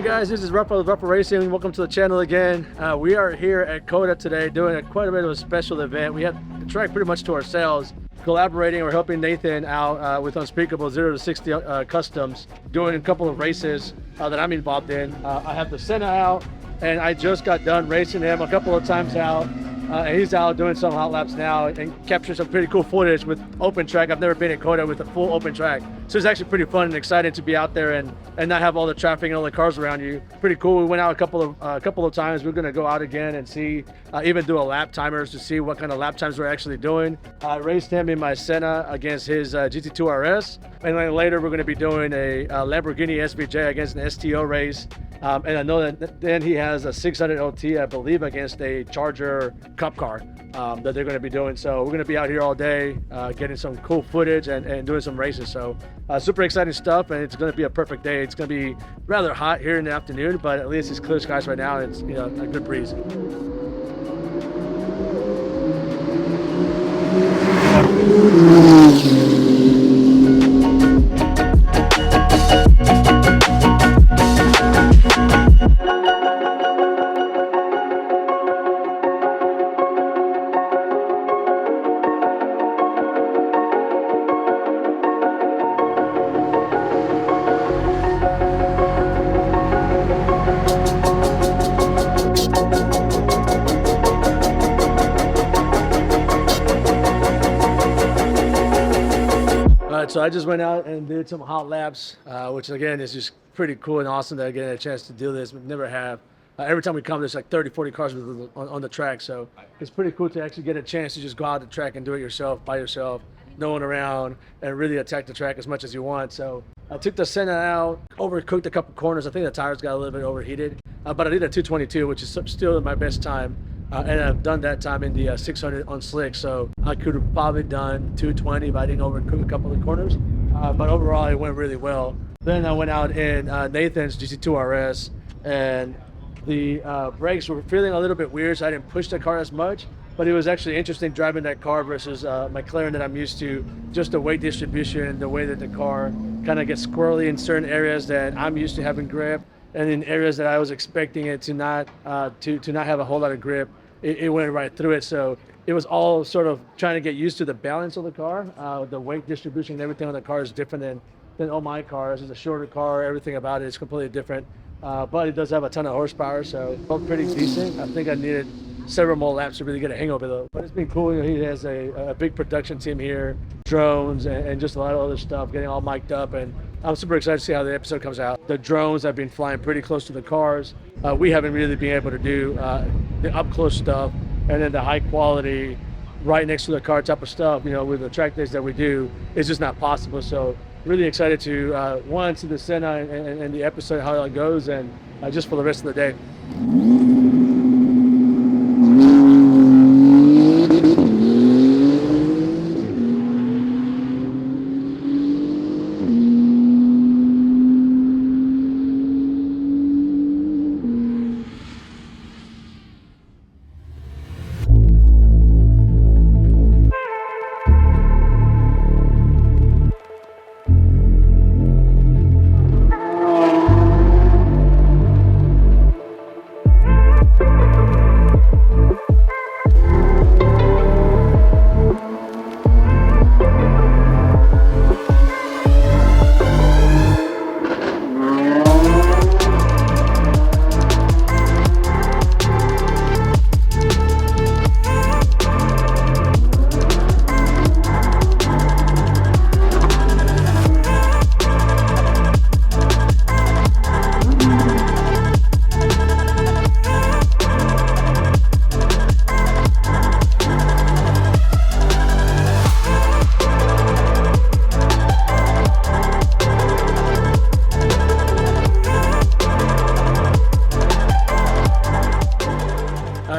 Guys, this is Rupper with Rupper Racing. Welcome to the channel again. We are here at COTA today doing quite a bit of a special event. We have the track pretty much to ourselves, collaborating or helping Nathan out with Unspeakable 0 to 60 Customs, doing a couple of races that I'm involved in. I have the Senna out, and I just got done racing him a couple of times out. And he's out doing some hot laps now and capturing some pretty cool footage with open track. I've never been in COTA with a full open track. So it's actually pretty fun and exciting to be out there and not have all the traffic and all the cars around you. Pretty cool. We went out a couple of times. We're gonna go out again and see, even do a lap timers to see what kind of lap times we're actually doing. I raced him in my Senna against his GT2RS. And then later we're gonna be doing a Lamborghini SVJ against an STO race. And I know that then he has a 600 LT, I believe, against a Charger Cup car that they're going to be doing. So we're going to be out here all day getting some cool footage and doing some races. So super exciting stuff, and it's going to be a perfect day. It's going to be rather hot here in the afternoon, but at least it's clear skies right now, and it's, you know, a good breeze. So I just went out and did some hot laps, which again is just pretty cool and awesome that I get a chance to do this. We never have. Every time we come, there's like 30, 40 cars on the track. So it's pretty cool to actually get a chance to just go out the track and do it yourself, by yourself, no one around, and really attack the track as much as you want. So I took the Senna out, overcooked a couple corners. I think the tires got a little bit overheated, but I did a 222, which is still my best time. And I've done that time in the 600 on slick, so I could have probably done 220 if I didn't overcook a couple of corners. But overall, it went really well. Then I went out in Nathan's GT2RS, and the brakes were feeling a little bit weird, so I didn't push the car as much. But it was actually interesting driving that car versus McLaren that I'm used to. Just the weight distribution, the way that the car kind of gets squirrely in certain areas that I'm used to having grip, and in areas that I was expecting it to not have a whole lot of grip, it went right through it. So it was all sort of trying to get used to the balance of the car. The weight distribution and everything on the car is different than all my cars. It's a shorter car, everything about it is completely different. But it does have a ton of horsepower, so it felt pretty decent. I think I needed several more laps to really get a hang of it though. But it's been cool. You know, he has a big production team here, drones and just a lot of other stuff, getting all mic'd up, and I'm super excited to see how the episode comes out. The drones have been flying pretty close to the cars. We haven't really been able to do the up close stuff, and then the high quality right next to the car type of stuff, you know, with the track days that we do, it's just not possible. So really excited to see the Senna and the episode, how it goes, and just for the rest of the day.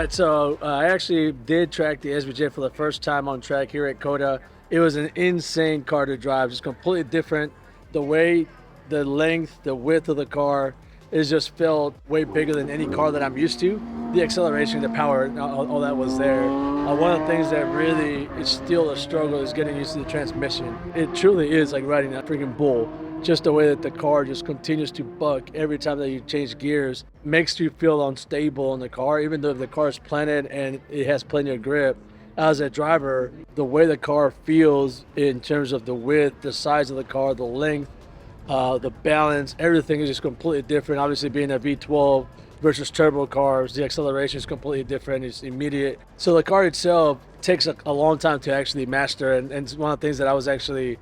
right, so I actually did track the SVJ for the first time on track here at COTA. It was an insane car to drive, just completely different. The weight, the length, the width of the car is just felt way bigger than any car that I'm used to. The acceleration, the power, all that was there. One of the things that really is still a struggle is getting used to the transmission. It truly is like riding a freaking bull. Just the way that the car just continues to buck every time that you change gears makes you feel unstable in the car, even though the car is planted and it has plenty of grip. As a driver, the way the car feels in terms of the width, the size of the car, the length, the balance, everything is just completely different. Obviously, being a V12 versus turbo cars, the acceleration is completely different. It's immediate. So the car itself takes a long time to actually master, and it's one of the things that I was actually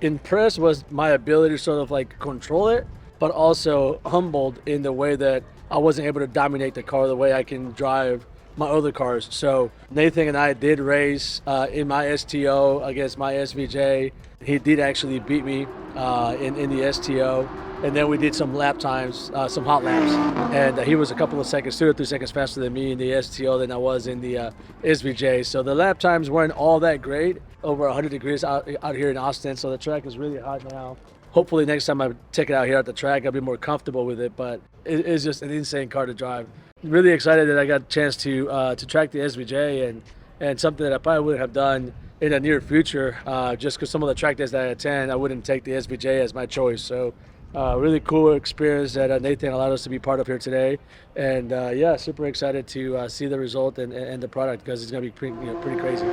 impressed was my ability to sort of like control it, but also humbled in the way that I wasn't able to dominate the car the way I can drive my other cars. So Nathan and I did race in my STO against my SVJ. He did actually beat me in the STO, and then we did some lap times, some hot laps, and he was a couple of seconds, 2 or 3 seconds faster than me in the STO than I was in the SVJ. So the lap times weren't all that great, over 100 degrees out here in Austin, so the track is really hot now. Hopefully next time I take it out here at the track, I'll be more comfortable with it, but it's just an insane car to drive. Really excited that I got a chance to track the SVJ, and something that I probably wouldn't have done in the near future, just because some of the track days that I attend, I wouldn't take the SVJ as my choice. So really cool experience that Nathan allowed us to be part of here today, and yeah, super excited to see the result and the product, because it's going to be pretty crazy.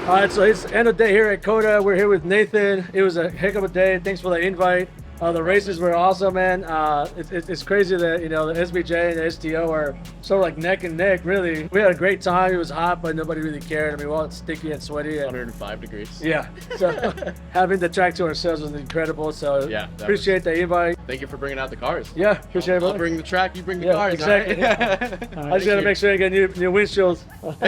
All right, so it's the end of the day here at COTA. We're here with Nathan. It was a heck of a day. Thanks for the invite. The races were awesome, man. It's crazy that, you know, the SVJ and the STO are sort of like neck and neck, really. We had a great time. It was hot, but nobody really cared. I mean, we all sticky and sweaty. 105 degrees. Yeah. So having the track to ourselves was incredible. So yeah, appreciate the invite. Thank you for bringing out the cars. Yeah, appreciate it. I'll bring the track, you bring the cars. Exactly. All right? I just got to make sure I get new windshields.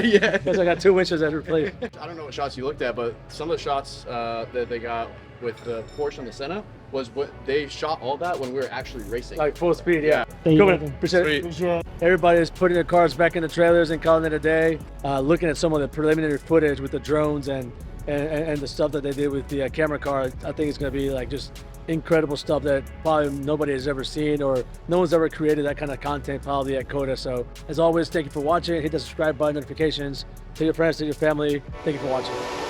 Yeah. Because I got 2 windshields that replaced. I don't know what shots you looked at, but some of the shots that they got with the Porsche and the Senna was what they shot all that when we were actually racing. Like full speed, yeah. Thank Cool, you. man. Appreciate it. Everybody is putting their cars back in the trailers and calling it a day. Looking at some of the preliminary footage with the drones and the stuff that they did with the camera car, I think it's going to be like just incredible stuff that probably nobody has ever seen, or no one's ever created that kind of content probably at COTA. So as always, thank you for watching. Hit the subscribe button, notifications. Tell your friends, tell your family. Thank you for watching.